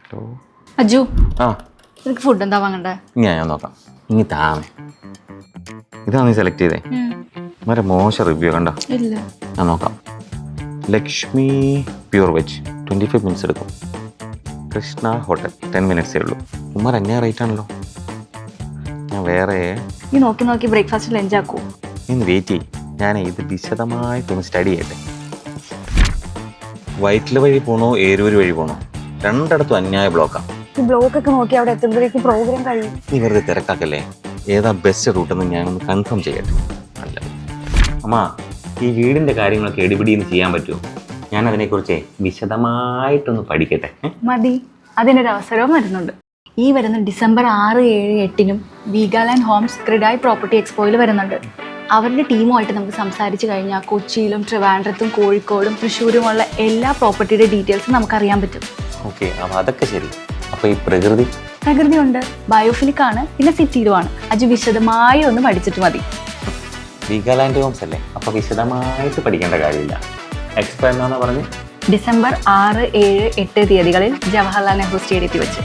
Hello Aju, ആ നിനക്ക് food എന്താ വാങ്ങണ്ടേ? ഞാൻ നോക്കാം. ഇനി താമേ ഇതാ നീ സെലക്ട് ചെയ്തേ. വളരെ മോശം റിവ്യൂ കണ്ടോ? ഇല്ല. ഞാൻ നോക്കാം. ലക്ഷ്മി പ്യൂർ വെജ് 25 മിനിറ്റ്സ് എടുക്കും. കൃഷ്ണ ഹോട്ടൽ 10 മിനിറ്റ്സേ ഉള്ളൂ. ഉമ്മർ എന്നെ റേറ്റ് ആണല്ലോ. ഞാൻ വേറെ നീ നോക്കി നോക്കി ബ്രേക്ക്ഫാസ്റ്റ് ലഞ്ച് ആക്കൂ. ഇന്ന് വെയിറ്റ് ചെയ്യും. ഞാൻ ഇത് വിശദമായിട്ടൊന്ന് സ്റ്റഡി ചെയ്യട്ടെ. വൈറ്റില വഴി പോണോ ഏരൂര് വഴി പോണോ? രണ്ടിടത്തും അന്യായ ബ്ലോക്കാണ്. ഈ ബ്ലോക്ക് ഒക്കെ നോക്കി അവിടെ എത്തുമ്പോഴേക്കും പ്രോഗ്രാം കഴിയും. നീ വെറുതെ തിരക്കാക്കല്ലേ. ഏതാ ബെസ്റ്റ് റൂട്ടെന്ന് ഞാനൊന്ന് കൺഫേം ചെയ്യട്ടെ. അല്ല അമ്മ, ഈ വീടിൻ്റെ കാര്യങ്ങളൊക്കെ എടിപിടിന്ന് ചെയ്യാൻ പറ്റുമോ? ഞാൻ അതിനെക്കുറിച്ച് വിശദമായിട്ടൊന്ന് പഠിക്കട്ടെ. മതി, അതിനൊരു അവസരവും വരുന്നുണ്ട്. ഈ വരുന്ന ഡിസംബർ 6, 7, 8 വീഗാലാൻഡ് ഹോംസ് ക്രിഡായ് പ്രോപ്പർട്ടി എക്സ്പോയിൽ വരുന്നുണ്ട്. അവരുടെ ടീമുമായിട്ട് നമുക്ക് സംസാരിച്ച് കഴിഞ്ഞാൽ കൊച്ചിയിലും ട്രിവാൻഡ്രത്തും കോഴിക്കോടും തൃശ്ശൂരുമുള്ള എല്ലാ പ്രോപ്പർട്ടിയുടെ ഡീറ്റെയിൽസും നമുക്കറിയാൻ പറ്റും. ഓക്കെ, അപ്പോൾ അതൊക്കെ ശരി. അപ്പോൾ ഈ പ്രകൃതി ഉണ്ട്, ബയോഫിലിക് ആണ്, പിന്നെ സിറ്റിയിലുമാണ്. അജു വിശദമായി ഒന്ന് പഠിച്ചിട്ട് മതി. വീഗാലാൻഡ് ഹോംസ് അല്ലേ? അപ്പോൾ വിശദമായിട്ട് പഠിക്കേണ്ട കാര്യമില്ല. എക്സ്പോ എന്നാണ് പറഞ്ഞ് ഡിസംബർ 6, 7, 8 തീയതികളിൽ ജവഹർലാൽ നെഹ്റു സ്റ്റേഡിയത്തിൽ വെച്ച്.